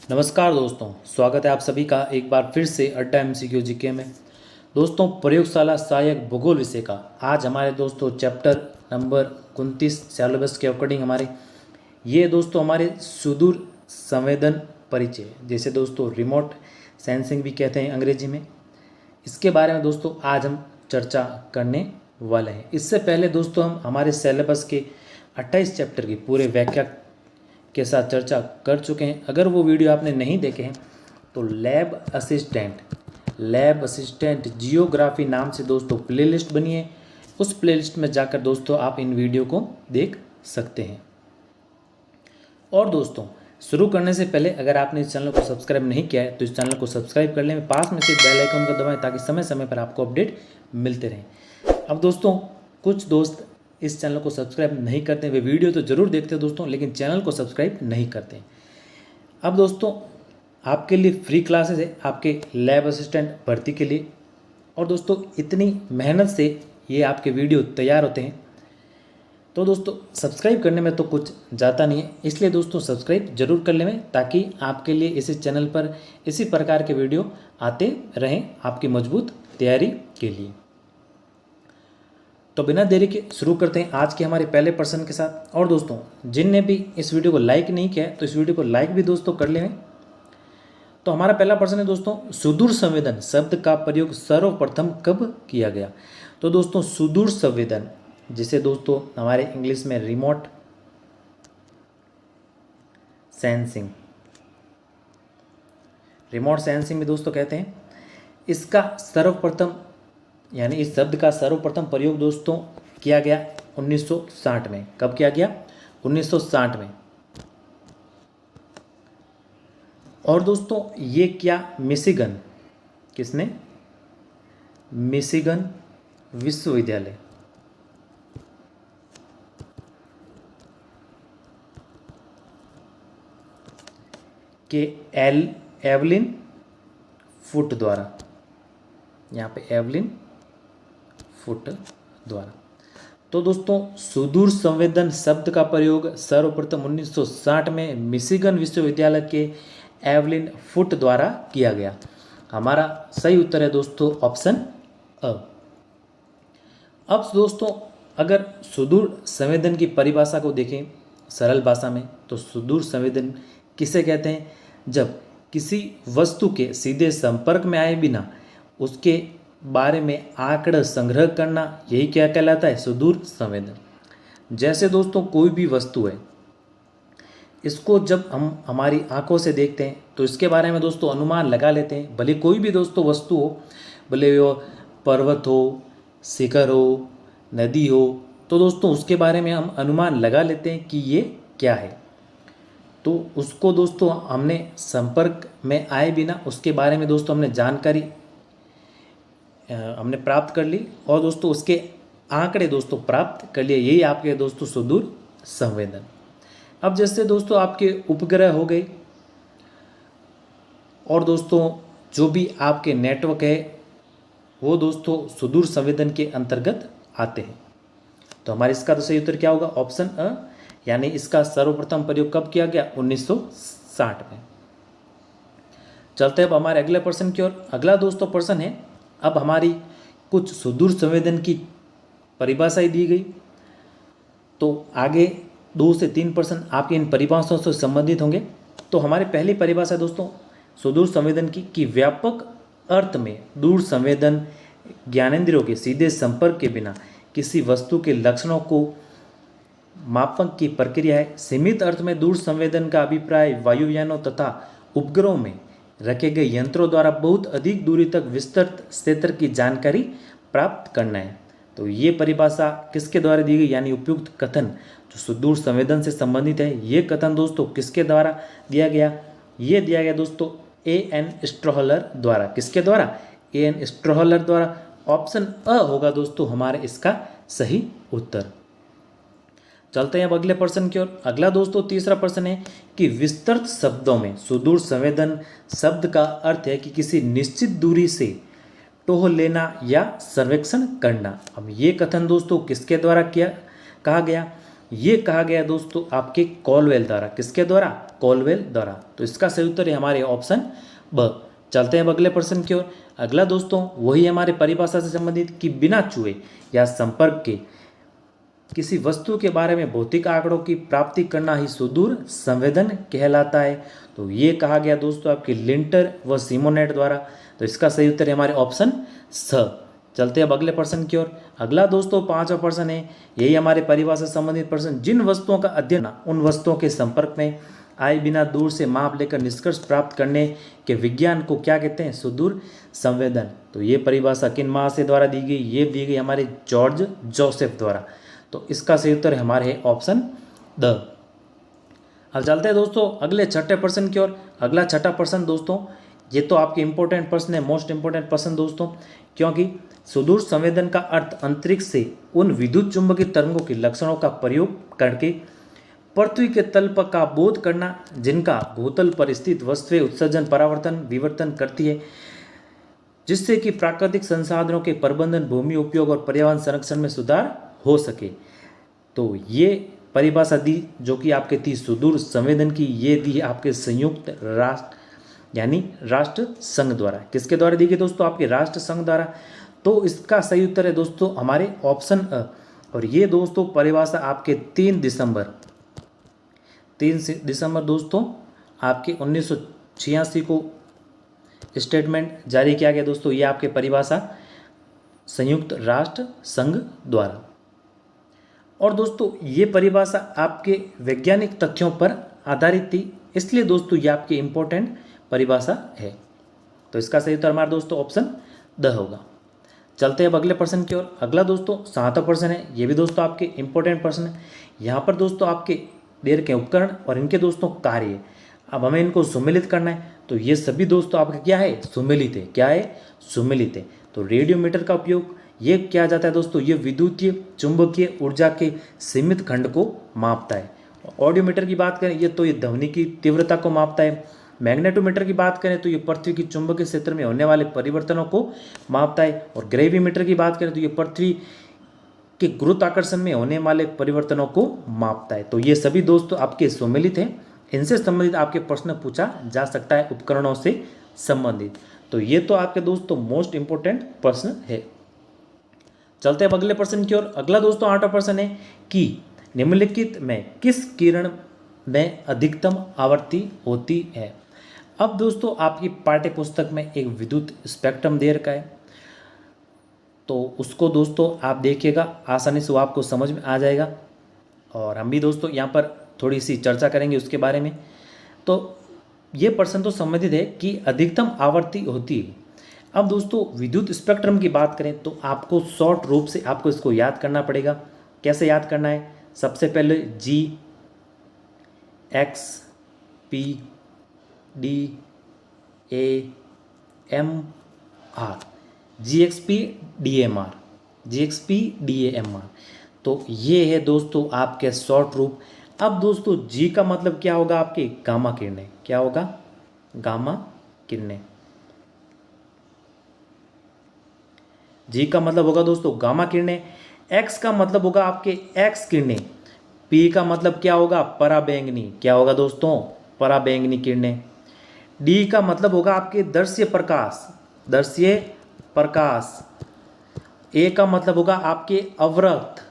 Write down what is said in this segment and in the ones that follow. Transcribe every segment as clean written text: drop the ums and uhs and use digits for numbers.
नमस्कार दोस्तों, स्वागत है आप सभी का एक बार फिर से अड्डा एमसीक्यू जीके में। दोस्तों, प्रयोगशाला सहायक भूगोल विषय का आज हमारे दोस्तों चैप्टर नंबर 29 सिलेबस के अकॉर्डिंग हमारे सुदूर संवेदन परिचय, जैसे दोस्तों रिमोट सेंसिंग भी कहते हैं अंग्रेजी में, इसके बारे में दोस्तों आज हम चर्चा करने वाले हैं। इससे पहले दोस्तों हम हमारे सिलेबस के 28 चैप्टर की पूरे व्याख्या के साथ चर्चा कर चुके हैं। अगर वो वीडियो आपने नहीं देखे हैं तो लैब असिस्टेंट जियोग्राफी नाम से दोस्तों प्लेलिस्ट बनी है, उस प्लेलिस्ट में जाकर दोस्तों आप इन वीडियो को देख सकते हैं। और दोस्तों, शुरू करने से पहले अगर आपने इस चैनल को सब्सक्राइब नहीं किया है तो इस चैनल को सब्सक्राइब कर लें, पास में से बेल आइकन को दबाएं ताकि समय समय पर आपको अपडेट मिलते रहें। अब दोस्तों, कुछ दोस्त इस चैनल को सब्सक्राइब नहीं करते हैं, वे वीडियो तो जरूर देखते हैं दोस्तों, लेकिन चैनल को सब्सक्राइब नहीं करते हैं। अब दोस्तों, आपके लिए फ्री क्लासेस है आपके लैब असिस्टेंट भर्ती के लिए, और दोस्तों इतनी मेहनत से ये आपके वीडियो तैयार होते हैं, तो दोस्तों सब्सक्राइब करने में तो कुछ जाता नहीं है, इसलिए दोस्तों सब्सक्राइब जरूर कर लें ताकि आपके लिए इसी चैनल पर इसी प्रकार के वीडियो आते रहें आपकी मजबूत तैयारी के लिए। तो बिना देरी के शुरू करते हैं आज के हमारे पहले प्रश्न के साथ। और दोस्तों, जिनने भी इस वीडियो को लाइक नहीं किया है तो इस वीडियो को लाइक भी दोस्तों कर लें। तो हमारा पहला प्रश्न है दोस्तों, सुदूर संवेदन शब्द का प्रयोग सर्वप्रथम कब किया गया? तो दोस्तों सुदूर संवेदन, जिसे दोस्तों हमारे इंग्लिश में रिमोट सेंसिंग भी दोस्तों कहते हैं, इसका सर्वप्रथम यानी इस शब्द का सर्वप्रथम प्रयोग दोस्तों किया गया 1960 में। कब किया गया? 1960 में। और दोस्तों ये क्या मिशिगन, किसने? मिशिगन विश्वविद्यालय के एवलिन फुट द्वारा, यहाँ पे एवलिन फुट द्वारा। तो दोस्तों सुदूर संवेदन शब्द का प्रयोग सर्वप्रथम 1960 में मिशिगन विश्वविद्यालय के एवलिन फुट द्वारा किया गया। हमारा सही उत्तर है दोस्तों ऑप्शन अ। अब दोस्तों अगर सुदूर संवेदन की परिभाषा को देखें सरल भाषा में, तो सुदूर संवेदन किसे कहते हैं? जब किसी वस्तु के सीधे संपर्क में आए बिना उसके बारे में आंकड़ा संग्रह करना, यही क्या कहलाता है? सुदूर संवेदन। जैसे दोस्तों कोई भी वस्तु है, इसको जब हम हमारी आंखों से देखते हैं तो इसके बारे में दोस्तों अनुमान लगा लेते हैं, भले कोई भी दोस्तों वस्तु हो, भले वो पर्वत हो, शिखर हो, नदी हो, तो दोस्तों उसके बारे में हम अनुमान लगा लेते हैं कि ये क्या है। तो उसको दोस्तों हमने संपर्क में आए बिना उसके बारे में दोस्तों हमने जानकारी हमने प्राप्त कर ली, और दोस्तों उसके आंकड़े दोस्तों प्राप्त कर लिए, यही आपके दोस्तों सुदूर संवेदन। अब जैसे दोस्तों आपके उपग्रह हो गए, और दोस्तों जो भी आपके नेटवर्क है वो दोस्तों सुदूर संवेदन के अंतर्गत आते हैं। तो हमारे इसका तो सही उत्तर क्या होगा? ऑप्शन अ, यानी इसका सर्वप्रथम प्रयोग कब किया गया? 1960 में। चलते हैं अब हमारे अगले प्रश्न की ओर। अगला दोस्तों प्रश्न है, अब हमारी कुछ सुदूर संवेदन की परिभाषाएं दी गई, तो आगे 2 से 3 प्रश्न आपके इन परिभाषाओं से संबंधित होंगे। तो हमारी पहली परिभाषा दोस्तों सुदूर संवेदन की कि व्यापक अर्थ में दूर संवेदन ज्ञानेंद्रियों के सीधे संपर्क के बिना किसी वस्तु के लक्षणों को मापन की प्रक्रिया है। सीमित अर्थ में दूर संवेदन का अभिप्राय वायुयानों तथा उपग्रहों में रखे गए यंत्रों द्वारा बहुत अधिक दूरी तक विस्तृत क्षेत्र की जानकारी प्राप्त करना है। तो ये परिभाषा किसके द्वारा दी गई, यानी उपयुक्त कथन जो सुदूर संवेदन से संबंधित है, ये कथन दोस्तों किसके द्वारा दिया गया? ये दिया गया दोस्तों A.N. स्ट्रोहलर द्वारा। किसके द्वारा? A.N. स्ट्रोहलर द्वारा। ऑप्शन अ होगा दोस्तों हमारे इसका सही उत्तर। चलते हैं अब अगले प्रश्न की ओर। अगला दोस्तों तीसरा प्रश्न है कि विस्तृत शब्दों में सुदूर संवेदन शब्द का अर्थ है कि किसी निश्चित दूरी से टोह लेना या सर्वेक्षण करना। अब ये कथन दोस्तों किसके द्वारा कहा गया? ये कहा गया दोस्तों आपके कॉलवेल द्वारा। किसके द्वारा? कोलवेल द्वारा। तो इसका सही उत्तर है हमारे ऑप्शन ब। चलते हैं अब अगले प्रश्न की ओर। अगला दोस्तों वही हमारे परिभाषा से संबंधित कि बिना छुए या संपर्क के किसी वस्तु के बारे में भौतिक आंकड़ों की प्राप्ति करना ही सुदूर संवेदन कहलाता है। तो ये कहा गया दोस्तों आपके लिंटर व सिमोनेट द्वारा। तो इसका सही उत्तर है हमारे ऑप्शन स। चलते हैं अब अगले प्रश्न की ओर। अगला दोस्तों 5वां प्रश्न है, यही हमारे परिभाषा से संबंधित प्रश्न। जिन वस्तुओं का अध्ययन उन वस्तुओं के संपर्क में आए बिना दूर से माप लेकर निष्कर्ष प्राप्त करने के विज्ञान को क्या कहते हैं? सुदूर संवेदन। तो ये परिभाषा किन महाशय द्वारा दी गई? ये दी गई हमारे जॉर्ज जोसेफ द्वारा। तो इसका सही उत्तर हमारे है ऑप्शन द। अब चलते हैं दोस्तों अगले छठे प्रश्न की ओर। अगला छठा प्रश्न दोस्तों ये तो आपके इंपॉर्टेंट प्रश्न है, मोस्ट इंपॉर्टेंट प्रश्न दोस्तों, क्योंकि सुदूर संवेदन का अर्थ अंतरिक्ष से उन विद्युत चुंबकीय तरंगों के लक्षणों का प्रयोग करके पृथ्वी के तल पर का बोध करना जिनका भूतल पर स्थित वस्तुएं उत्सर्जन परावर्तन विवर्तन करती है, जिससे कि प्राकृतिक संसाधनों के प्रबंधन, भूमि उपयोग और पर्यावरण संरक्षण में सुधार हो सके। तो ये परिभाषा दी जो कि आपके थी सुदूर संवेदन की, ये दी आपके संयुक्त राष्ट्र यानी राष्ट्र संघ द्वारा। किसके द्वारा दी गई दोस्तों? आपके राष्ट्र संघ द्वारा। तो इसका सही उत्तर है दोस्तों हमारे ऑप्शन अ। और ये दोस्तों परिभाषा आपके 3 दिसंबर दोस्तों आपके 1986 को स्टेटमेंट जारी किया गया दोस्तों। ये आपके परिभाषा संयुक्त राष्ट्र संघ द्वारा। और दोस्तों ये परिभाषा आपके वैज्ञानिक तथ्यों पर आधारित थी, इसलिए दोस्तों ये आपकी इंपॉर्टेंट परिभाषा है। तो इसका सही उत्तर हमारा दोस्तों ऑप्शन द होगा। चलते हैं अब अगले प्रश्न की ओर। अगला दोस्तों 7वां प्रश्न है, ये भी दोस्तों आपके इंपॉर्टेंट प्रश्न है। यहाँ पर दोस्तों आपके देर के उपकरण और इनके दोस्तों कार्य, अब हमें इनको सुमेलित करना है। तो ये सभी दोस्तों आपका क्या है? सुमेलित है। क्या है? सुमेलित है। तो रेडियोमीटर का उपयोग ये किया जाता है दोस्तों, ये विद्युतीय चुंबकीय ऊर्जा के सीमित खंड को मापता है। ऑडियोमीटर की बात करें ये तो ये ध्वनि की तीव्रता को मापता है। मैग्नेटोमीटर की बात करें तो ये पृथ्वी की चुंबकीय क्षेत्र में होने वाले परिवर्तनों को मापता है। और ग्रेविमीटर की बात करें तो ये पृथ्वी के गुरुत्वाकर्षण में होने वाले परिवर्तनों को मापता है। तो ये सभी दोस्तों आपके सुमेलित हैं। इनसे संबंधित आपके प्रश्न पूछा जा सकता है उपकरणों से संबंधित। तो ये तो आपके दोस्तों मोस्ट इंपोर्टेंट प्रश्न है। चलते हैं अगले प्रश्न की ओर। अगला दोस्तों 8वां प्रश्न है कि निम्नलिखित में किस किरण में अधिकतम आवृत्ति होती है? अब दोस्तों आपकी पाठ्य पुस्तक में एक विद्युत स्पेक्ट्रम दे रखा है, तो उसको दोस्तों आप देखिएगा, आसानी से वो आपको समझ में आ जाएगा। और हम भी दोस्तों यहाँ पर थोड़ी सी चर्चा करेंगे उसके बारे में। तो ये प्रश्न तो संबंधित है कि अधिकतम आवृत्ति होती है। अब दोस्तों विद्युत स्पेक्ट्रम की बात करें तो आपको शॉर्ट रूप से आपको इसको याद करना पड़ेगा। कैसे याद करना है? सबसे पहले G X P D A M R, GXP तो ये है दोस्तों आपके शॉर्ट रूप। अब दोस्तों G का मतलब क्या होगा? आपके गामा किरणें। क्या होगा? गामा किरणें। G का मतलब होगा दोस्तों गामा किरणें। X का मतलब होगा आपके एक्स किरणें। P का मतलब क्या होगा? पराबैंगनी। क्या होगा दोस्तों? पराबैंगनी किरणें। D का मतलब होगा आपके दर्श्य प्रकाश। दर्श्य प्रकाश। A का मतलब होगा आपके अवरक्त।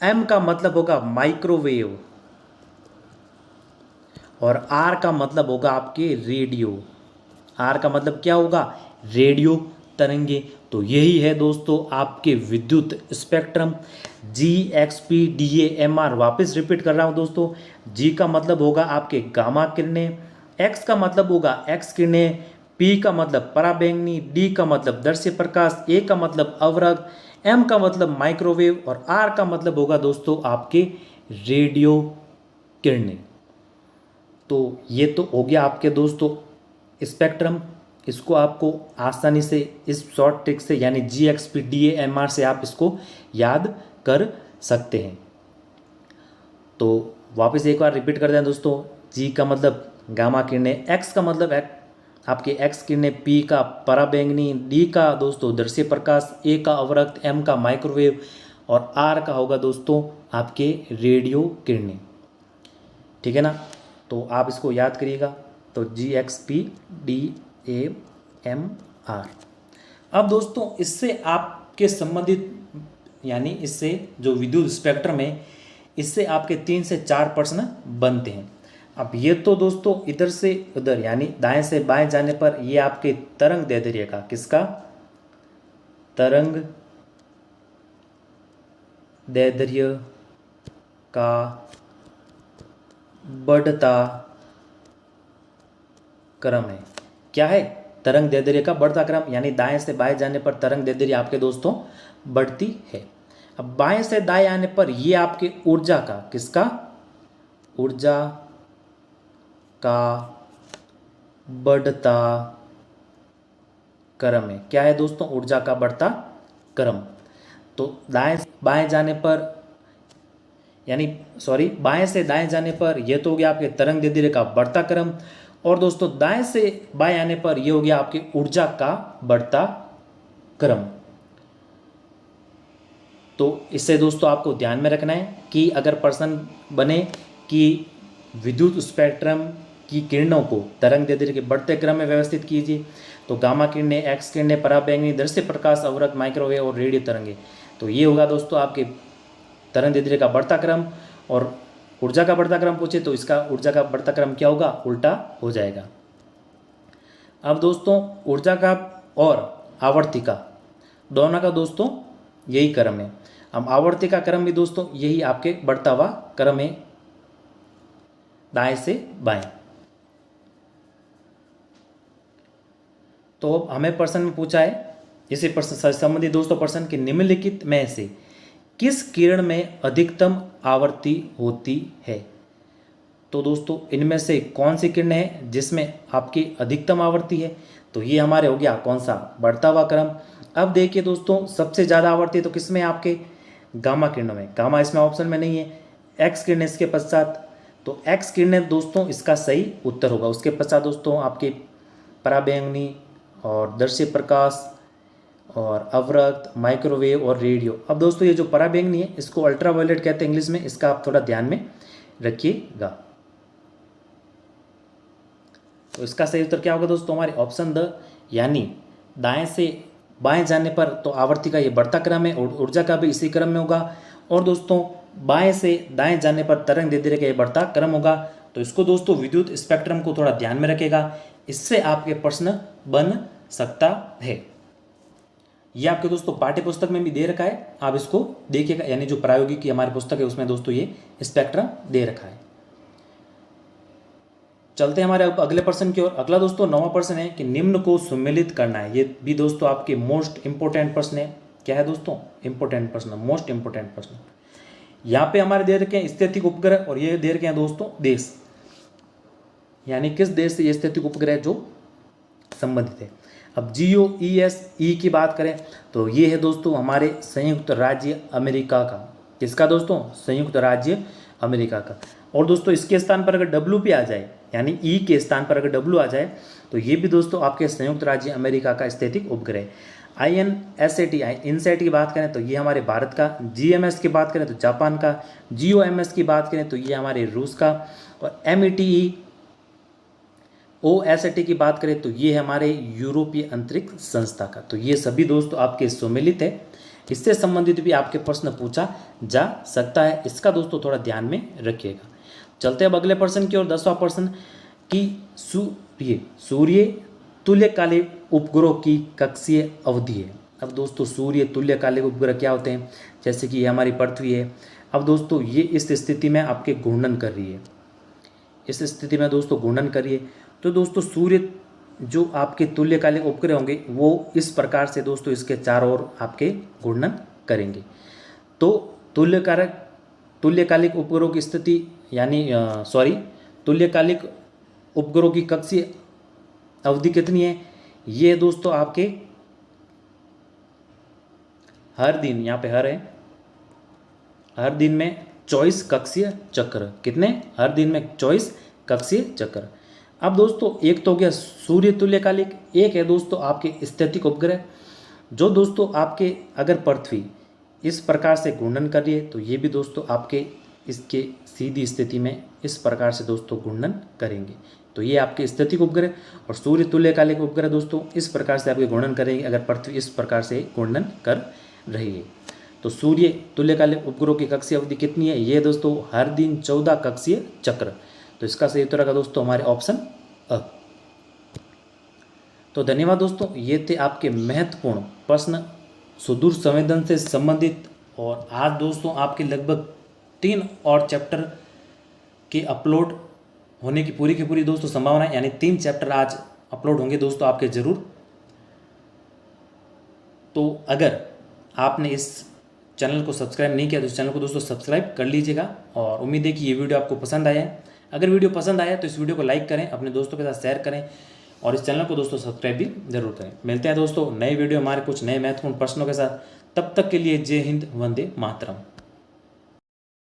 M का मतलब होगा माइक्रोवेव। और R का मतलब होगा आपके रेडियो। R का मतलब क्या होगा? रेडियो तरंगे। तो यही है दोस्तों आपके विद्युत स्पेक्ट्रम GXPDAMR। वापस रिपीट कर रहा हूँ दोस्तों। G का मतलब होगा आपके गामा किरणें, X का मतलब होगा एक्स किरणें, P का मतलब पराबैंगनी, D का मतलब दर्श्य प्रकाश, A का मतलब अवरक्त, M का मतलब माइक्रोवेव और R का मतलब होगा दोस्तों आपके रेडियो किरणें। तो ये तो हो गया आपके दोस्तों स्पेक्ट्रम। इसको आपको आसानी से इस शॉर्ट ट्रिक से यानी GXPDAMR से आप इसको याद कर सकते हैं। तो वापस एक बार रिपीट कर दें दोस्तों। G का मतलब गामा किरणें, X का मतलब आपके एक्स किरणें, P का पराबैंगनी, D का दोस्तों दर्श्य प्रकाश, A का अवरक्त, M का माइक्रोवेव और R का होगा दोस्तों आपके रेडियो किरणें। ठीक है ना। तो आप इसको याद करिएगा, तो GXP DAMR। अब दोस्तों इससे आपके संबंधित यानी इससे जो विद्युत स्पेक्ट्रम है, इससे आपके 3 से 4 प्रश्न बनते हैं। अब ये तो दोस्तों इधर से उधर यानी दाएं से बाएं जाने पर ये आपके तरंग दैर्ध्य का, किसका, तरंग दैर्ध्य का बढ़ता क्रम है। क्या है, तरंग दैर्ध्य का बढ़ता क्रम, यानी दाएं से बाएं जाने पर तरंग दैर्ध्य आपके दोस्तों बढ़ती है। अब बाएं से दाएं आने पर ये आपके ऊर्जा का, किसका, ऊर्जा का बढ़ता क्रम है। क्या है दोस्तों, ऊर्जा का बढ़ता क्रम। तो दाएं बाएं जाने पर यानी बाएं से दाएं जाने पर यह तो हो गया आपके तरंग दैर्ध्य का बढ़ता क्रम, और दोस्तों दाएं से बाएं आने पर यह हो गया आपकी ऊर्जा का बढ़ता क्रम। तो इससे दोस्तों आपको ध्यान में रखना है कि अगर प्रश्न बने कि विद्युत स्पेक्ट्रम की किरणों को तरंग दैर्ध्य के बढ़ते क्रम में व्यवस्थित कीजिए, तो गामा किरणें, एक्स किरणें, पराबैंगनी, दृश्य प्रकाश, अवरक्त, माइक्रोवेव और रेडियो तरंगे, तो ये होगा दोस्तों आपके तरंग दैर्ध्य का बढ़ता क्रम। और ऊर्जा का बढ़ता क्रम पूछे तो इसका ऊर्जा का बढ़ता क्रम क्या होगा, उल्टा हो जाएगा। अब दोस्तों ऊर्जा का और आवर्ती का दोनों का दोस्तों यही क्रम है। अब आवर्ती का क्रम भी दोस्तों यही आपके बढ़ता हुआ क्रम है, दाएं से बाएं। तो अब हमें प्रश्न में पूछा है, इसी प्रश्न से संबंधित दोस्तों प्रश्न कि निम्नलिखित में से किस किरण में अधिकतम आवर्ती होती है। तो दोस्तों इनमें से कौन सी किरण है जिसमें आपकी अधिकतम आवर्ती है, तो ये हमारे हो गया कौन सा, बढ़ता हुआ क्रम। अब देखिए दोस्तों सबसे ज़्यादा आवर्ती तो किसमें, आपके गामा किरणों में। गामा इसमें ऑप्शन में नहीं है, एक्स किरणें इसके पश्चात, तो एक्स किरणें दोस्तों इसका सही उत्तर होगा। उसके पश्चात दोस्तों आपके पराबैंगनी और दृश्य प्रकाश और अवरक्त, माइक्रोवेव और रेडियो। अब दोस्तों ये जो पराबैंगनी है इसको अल्ट्रावायलेट कहते हैं इंग्लिश में, इसका आप थोड़ा ध्यान में रखिएगा। तो इसका सही उत्तर क्या होगा दोस्तों, हमारे ऑप्शन द, यानी दाएं से बाएं जाने पर तो आवर्ती का ये बढ़ता क्रम है और ऊर्जा का भी इसी क्रम में होगा, और दोस्तों बाएं से दाएं जाने पर तरंग दैर्ध्य का ये बढ़ता क्रम होगा। तो इसको दोस्तों विद्युत स्पेक्ट्रम को थोड़ा ध्यान में रखेगा, इससे आपके प्रश्न बन सकता है। ये आपके दोस्तों पाठ्य पुस्तक में भी दे रखा है, आप इसको देखिएगा, यानी जो प्रायोगिक की हमारी पुस्तक है उसमें दोस्तों ये स्पेक्ट्रम दे रखा है। चलते हैं हमारे अगले प्रश्न की ओर। अगला दोस्तों 9वां प्रश्न है कि निम्न को सम्मिलित करना है। ये भी दोस्तों आपके मोस्ट इंपोर्टेंट प्रश्न है। क्या है दोस्तों, इंपोर्टेंट प्रश्न, मोस्ट इंपोर्टेंट प्रश्न। यहाँ पे हमारे दे रखे हैं स्थैतिक उपग्रह, और ये दे रखे हैं दोस्तों देश, यानी किस देश से ये स्थैतिक उपग्रह जो संबंधित है। अब GOESE की बात करें तो ये है दोस्तों हमारे संयुक्त राज्य अमेरिका का। किसका दोस्तों, संयुक्त राज्य अमेरिका का। और दोस्तों इसके स्थान पर अगर W पे आ जाए, यानी E के स्थान पर अगर W आ जाए, तो ये भी दोस्तों आपके संयुक्त राज्य अमेरिका का स्थैतिक उपग्रह। INSAT इनसैट की बात करें तो ये हमारे भारत का, GMS की बात करें तो जापान का, GOMS की बात करें तो ये हमारे रूस का, और METE OSAT की बात करें तो ये है हमारे यूरोपीय अंतरिक्ष संस्था का। तो ये सभी दोस्तों आपके सम्मिलित है, इससे संबंधित भी आपके प्रश्न पूछा जा सकता है, इसका दोस्तों थोड़ा ध्यान में रखिएगा। चलते अब अगले प्रश्न की ओर। 10वां प्रश्न कि सूर्य तुल्यकालिक उपग्रह की कक्षीय अवधि है। अब दोस्तों सूर्य तुल्यकालिक उपग्रह क्या होते हैं, जैसे कि ये हमारी पृथ्वी है। अब दोस्तों ये इस स्थिति में आपके घूर्णन कर रही है, इस स्थिति में दोस्तों घूर्णन करिए। तो दोस्तों सूर्य जो आपके तुल्यकालिक उपग्रह होंगे वो इस प्रकार से दोस्तों इसके चारों ओर आपके घूर्णन करेंगे। तो तुल्यकालिक उपग्रहों की स्थिति यानी तुल्यकालिक उपग्रहों की कक्षीय अवधि कितनी है, ये दोस्तों आपके हर दिन, यहाँ पे हर दिन में 24 कक्षीय चक्र। कितने, हर दिन में 24 कक्षीय चक्र। अब दोस्तों एक तो हो गया सूर्य तुल्यकालिक, एक है दोस्तों आपके स्थैतिक उपग्रह, जो दोस्तों आपके अगर पृथ्वी इस प्रकार से घूर्णन कर रही है तो ये भी दोस्तों आपके इसके सीधी स्थिति में इस प्रकार से दोस्तों घूर्णन करेंगे। तो ये आपके स्थितिक उपग्रह और सूर्य तुल्यकालिक उपग्रह दोस्तों इस प्रकार से आपके घूर्णन करेंगे अगर पृथ्वी इस प्रकार से घूर्णन कर रही है। तो सूर्य तुल्यकालिक उपग्रहों की कक्षीय अवधि कितनी है? ये दोस्तों हर दिन 14 कक्षीय चक्र। तो इसका सही उत्तर होगा दोस्तों हमारे ऑप्शन अ। तो धन्यवाद दोस्तों, ये थे आपके महत्वपूर्ण प्रश्न सुदूर संवेदन से संबंधित। और आज दोस्तों आपके लगभग 3 और चैप्टर के अपलोड होने की पूरी दोस्तों संभावना है, यानी 3 चैप्टर आज अपलोड होंगे दोस्तों आपके ज़रूर। तो अगर आपने इस चैनल को सब्सक्राइब नहीं किया तो इस चैनल को दोस्तों सब्सक्राइब कर लीजिएगा। और उम्मीद है कि ये वीडियो आपको पसंद आया है। अगर वीडियो पसंद आया तो इस वीडियो को लाइक करें, अपने दोस्तों के साथ शेयर करें और इस चैनल को दोस्तों सब्सक्राइब भी जरूर करें। मिलते हैं दोस्तों नए वीडियो हमारे कुछ नए महत्वपूर्ण प्रश्नों के साथ। तब तक के लिए जय हिंद, वंदे मातरम।